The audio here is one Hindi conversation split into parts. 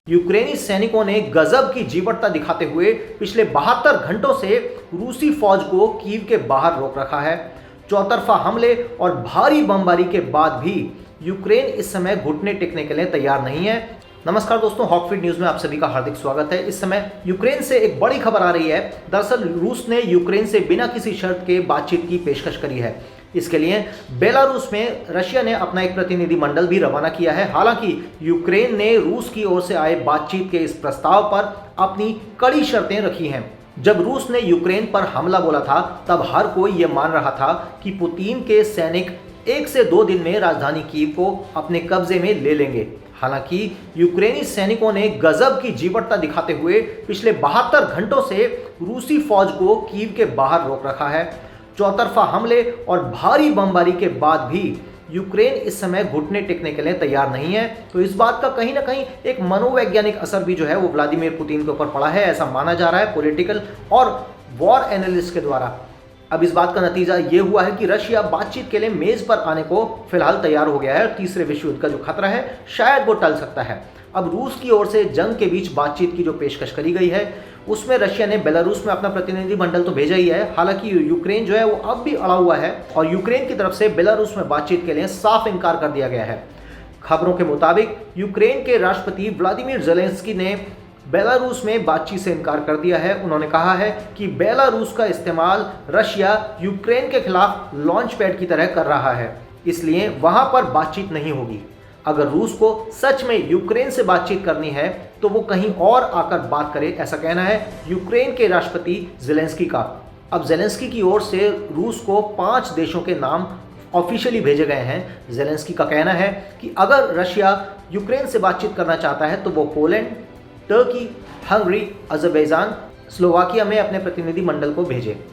यूक्रेनी सैनिकों ने गजब की जीवटता दिखाते हुए पिछले 72 घंटों से रूसी फौज को कीव के बाहर रोक रखा है। चौतरफा हमले और भारी बमबारी के बाद भी यूक्रेन इस समय घुटने टेकने के लिए तैयार नहीं है। नमस्कार दोस्तों, हॉकफीड न्यूज में आप सभी का हार्दिक स्वागत है। इस समय यूक्रेन से एक बड़ी खबर आ रही है। दरअसल रूस ने यूक्रेन से बिना किसी शर्त के बातचीत की पेशकश करी है। इसके लिए बेलारूस में रशिया ने अपना एक प्रतिनिधि मंडल भी रवाना किया है। हालांकि यूक्रेन ने रूस की ओर से आए बातचीत के इस प्रस्ताव पर अपनी कड़ी शर्तें रखी हैं। जब रूस ने यूक्रेन पर हमला बोला था तब हर कोई ये मान रहा था कि पुतिन के सैनिक 1 से 2 दिन में राजधानी कीव को अपने कब्जे में ले लेंगे। हालांकि यूक्रेनी सैनिकों ने गजब की जीवटता दिखाते हुए पिछले 72 घंटों से रूसी फौज को कीव के बाहर रोक रखा है। चौतरफा हमले और भारी बमबारी के बाद भी यूक्रेन इस समय घुटने टेकने के लिए तैयार नहीं है। तो इस बात का कहीं ना कहीं एक मनोवैज्ञानिक असर भी जो है वो व्लादिमीर पुतिन के ऊपर पड़ा है, ऐसा माना जा रहा है पॉलिटिकल और वॉर एनालिस्ट के द्वारा। अब इस बात का नतीजा ये हुआ है कि रशिया बातचीत के लिए मेज पर आने को फिलहाल तैयार हो गया है। तीसरे विश्व युद्ध का जो खतरा है शायद वो टल सकता है। अब रूस की ओर से जंग के बीच बातचीत की जो पेशकश करी गई है उसमें रशिया ने बेलारूस में अपना प्रतिनिधि मंडल तो भेजा ही है। हालांकि यूक्रेन जो है वो अब भी अड़ा हुआ है और यूक्रेन की तरफ से बेलारूस में बातचीत के लिए साफ इनकार कर दिया गया है। खबरों के मुताबिक यूक्रेन के राष्ट्रपति व्लादिमीर ज़ेलेंस्की ने बेलारूस में बातचीत से इनकार कर दिया है। उन्होंने कहा है कि बेलारूस का इस्तेमाल रशिया यूक्रेन के खिलाफ लॉन्च पैड की तरह कर रहा है, इसलिए वहां पर बातचीत नहीं होगी। अगर रूस को सच में यूक्रेन से बातचीत करनी है तो वो कहीं और आकर बात करे, ऐसा कहना है यूक्रेन के राष्ट्रपति ज़ेलेंस्की का। अब ज़ेलेंस्की की ओर से रूस को 5 देशों के नाम ऑफिशियली भेजे गए हैं। ज़ेलेंस्की का कहना है कि अगर रशिया यूक्रेन से बातचीत करना चाहता है तो वो Poland, Turkey, Hungary, Azerbaijan, Slovakia में अपने प्रतिनिधि मंडल को भेजे।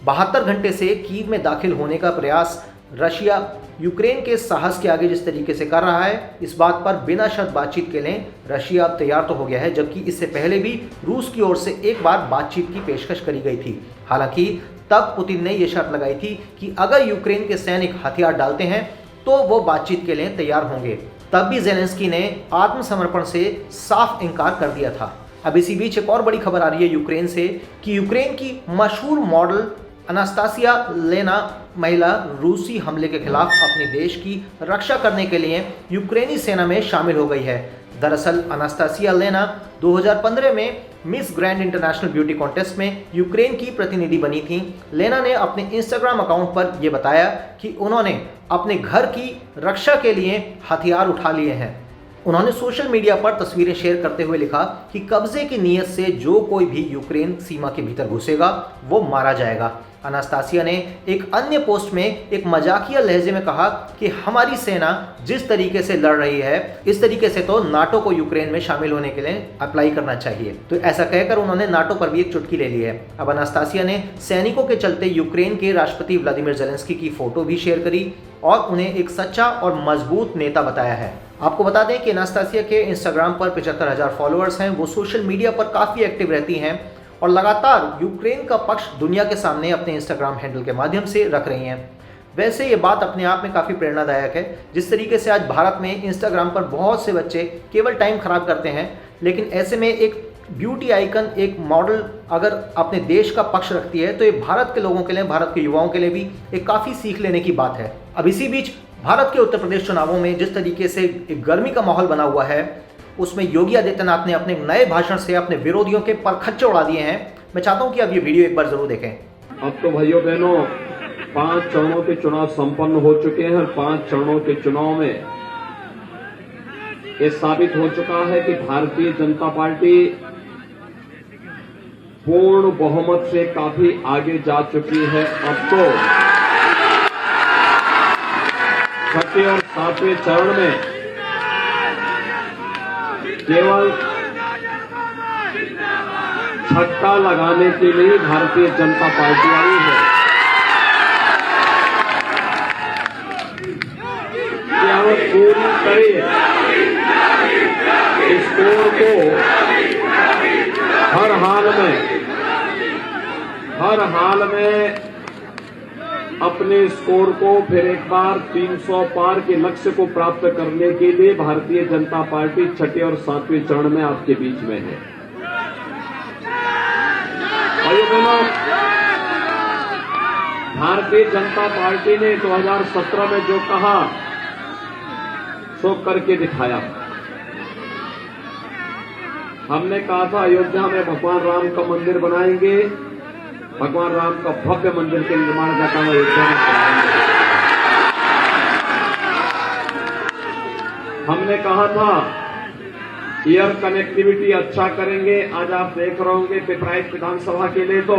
72 घंटे से कीव में दाखिल होने का प्रयास रशिया यूक्रेन के साहस के आगे जिस तरीके से कर रहा है, इस बात पर बिना शर्त बातचीत के लिए रशिया अब तैयार तो हो गया है, जबकि इससे पहले भी रूस की ओर से एक बार बातचीत की पेशकश करी गई थी। हालांकि तब पुतिन ने यह शर्त लगाई थी कि अगर यूक्रेन के सैनिक हथियार डालते हैं तो वो बातचीत के लिए तैयार होंगे। तब भी ज़ेलेंस्की ने आत्मसमर्पण से साफ इनकार कर दिया था। अब इसी बीच एक और बड़ी खबर आ रही है यूक्रेन से कि यूक्रेन की मशहूर मॉडल अनास्तासिया लेना महिला रूसी हमले के खिलाफ अपने देश की रक्षा करने के लिए यूक्रेनी सेना में शामिल हो गई है। दरअसल अनास्तासिया लेना 2015 में miss grand international beauty contest में यूक्रेन की प्रतिनिधि बनी थी। लेना ने अपने इंस्टाग्राम अकाउंट पर यह बताया कि उन्होंने अपने घर की रक्षा के लिए हथियार उठा लिए हैं। उन्होंने सोशल मीडिया पर तस्वीरें शेयर करते हुए लिखा कि कब्जे की नीयत से जो कोई भी यूक्रेन सीमा के भीतर घुसेगा वो मारा जाएगा। अनास्तासिया ने एक अन्य पोस्ट में एक मजाकिया लहजे में कहा कि हमारी सेना जिस तरीके से लड़ रही है इस तरीके से तो नाटो को यूक्रेन में शामिल होने के लिए अप्लाई करना चाहिए। तो ऐसा कहकर उन्होंने नाटो पर भी एक चुटकी ले ली है। अब अनास्तासिया ने सैनिकों के चलते यूक्रेन के राष्ट्रपति व्लादिमीर ज़ेलेंस्की की फोटो भी शेयर करी और उन्हें एक सच्चा और मजबूत नेता बताया है। आपको बता दें कि अनास्तासिया के इंस्टाग्राम पर 75,000 फॉलोअर्स हैं। वो सोशल मीडिया पर काफ़ी एक्टिव रहती हैं और लगातार यूक्रेन का पक्ष दुनिया के सामने अपने इंस्टाग्राम हैंडल के माध्यम से रख रही हैं। वैसे ये बात अपने आप में काफ़ी प्रेरणादायक है। जिस तरीके से आज भारत में इंस्टाग्राम पर बहुत से बच्चे केवल टाइम खराब करते हैं, लेकिन ऐसे में एक ब्यूटी आइकन, एक मॉडल अगर अपने देश का पक्ष रखती है तो ये भारत के लोगों के लिए, भारत के युवाओं के लिए भी एक काफ़ी सीख लेने की बात है। अब इसी बीच भारत के उत्तर प्रदेश चुनावों में जिस तरीके से एक गर्मी का माहौल बना हुआ है उसमें योगी आदित्यनाथ ने अपने नए भाषण से अपने विरोधियों के परखच्चे उड़ा दिए हैं। मैं चाहता हूं कि अब ये वीडियो एक बार जरूर देखें। अब तो भाइयों बहनों 5 चरणों के चुनाव संपन्न हो चुके हैं। 5 चरणों के चुनाव में ये साबित हो चुका है कि भारतीय जनता पार्टी पूर्ण बहुमत से काफी आगे जा चुकी है। अब तो 6वें और 7वें चरण में केवल छक्का लगाने के लिए भारतीय जनता पार्टी आई है। केवल पूरी तरह स्कोर को हर हाल में अपने स्कोर को फिर एक बार 300 पार के लक्ष्य को प्राप्त करने के लिए भारतीय जनता पार्टी छठे और 7वें चरण में आपके बीच में है। भाइयों बहनों, भारतीय जनता पार्टी ने 2017 में जो कहा सो करके दिखाया। हमने कहा था अयोध्या में भगवान राम का मंदिर बनाएंगे, भगवान राम का भव्य मंदिर के निर्माण का काम अयोध्या में कराएंगे। हमने कहा था एयर कनेक्टिविटी अच्छा करेंगे। आज आप देख रहे होंगे पिपराइच विधानसभा के लिए तो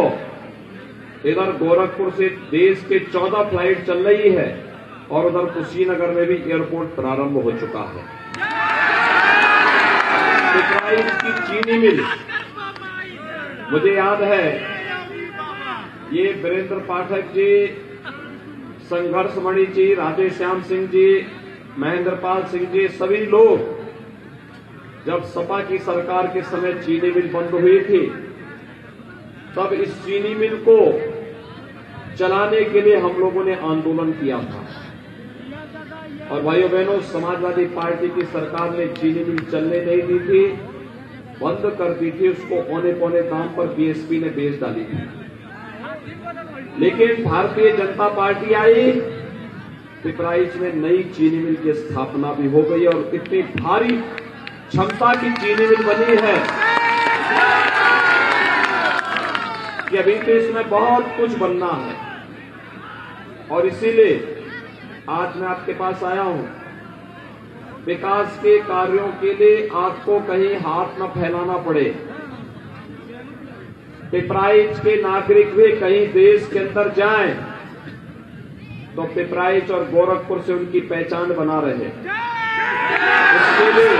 इधर गोरखपुर से देश के 14 फ्लाइट चल रही है और उधर कुशीनगर में भी एयरपोर्ट प्रारंभ हो चुका है। पिपराइच की चीनी मिल, मुझे याद है ये वीरेंद्र पाठक जी, संघर्षमणि जी, राजेश श्याम सिंह जी, महेंद्रपाल सिंह जी, सभी लोग जब सपा की सरकार के समय चीनी मिल बंद हुई थी तब इस चीनी मिल को चलाने के लिए हम लोगों ने आंदोलन किया था। और भाइयों बहनों, समाजवादी पार्टी की सरकार ने चीनी मिल चलने नहीं दी थी, बंद कर दी थी। उसको औने पौने दाम पर बीएसपी ने बेच डाली थी। लेकिन भारतीय जनता पार्टी आई, पिपराइच में नई चीनी मिल की स्थापना भी हो गई और इतनी भारी क्षमता की चीनी मिल बनी है कि अभी तो इसमें बहुत कुछ बनना है। और इसीलिए आज मैं आपके पास आया हूं। विकास के कार्यों के लिए आपको कहीं हाथ न फैलाना पड़े। पिपराइच के नागरिक भी कहीं देश के अंदर जाएं तो पिपराइच और गोरखपुर से उनकी पहचान बना रहे। इसके लिए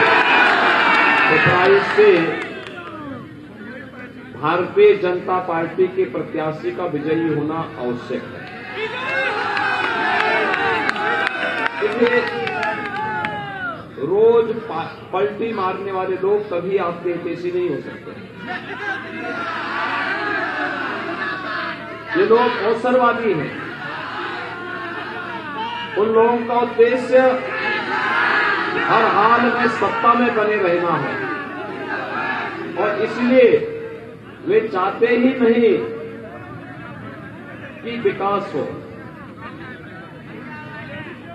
पिपराइच से भारतीय जनता पार्टी के प्रत्याशी का विजयी होना आवश्यक है। इसलिए रोज पलटी मारने वाले लोग कभी आपके हितैषी नहीं हो सकते। ये लोग अवसरवादी हैं। उन लोगों का उद्देश्य हर हाल में सत्ता में बने रहना है और इसलिए वे चाहते ही नहीं कि विकास हो।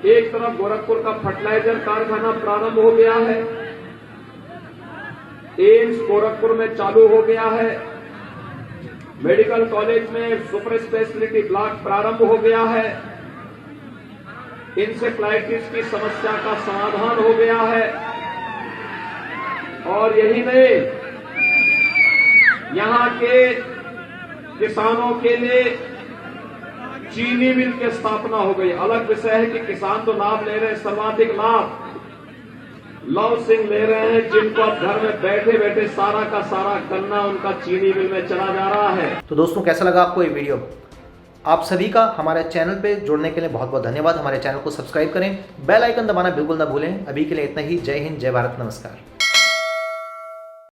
एक तरफ गोरखपुर का फर्टिलाइजर कारखाना प्रारंभ हो गया है, एम्स गोरखपुर में चालू हो गया है, मेडिकल कॉलेज में सुपर स्पेशलिटी ब्लॉक प्रारंभ हो गया है, इंसेफ्लाइटिस की समस्या का समाधान हो गया है और यही नहीं, यहां के किसानों के लिए चीनी मिल की स्थापना हो गई। अलग विषय है कि किसान तो लाभ ले रहे हैं, सर्वाधिक लाभ लव सिंह ले रहे हैं, जिनको अब घर में बैठे बैठे सारा का सारा गन्ना उनका चीनी मिल में चला जा रहा है। तो दोस्तों, कैसा लगा आपको ये वीडियो? आप सभी का हमारे चैनल पे जुड़ने के लिए बहुत बहुत धन्यवाद। हमारे चैनल को सब्सक्राइब करें, बेल आइकन दबाना बिल्कुल ना भूलें। अभी के लिए इतना ही। जय हिंद, जय भारत, नमस्कार।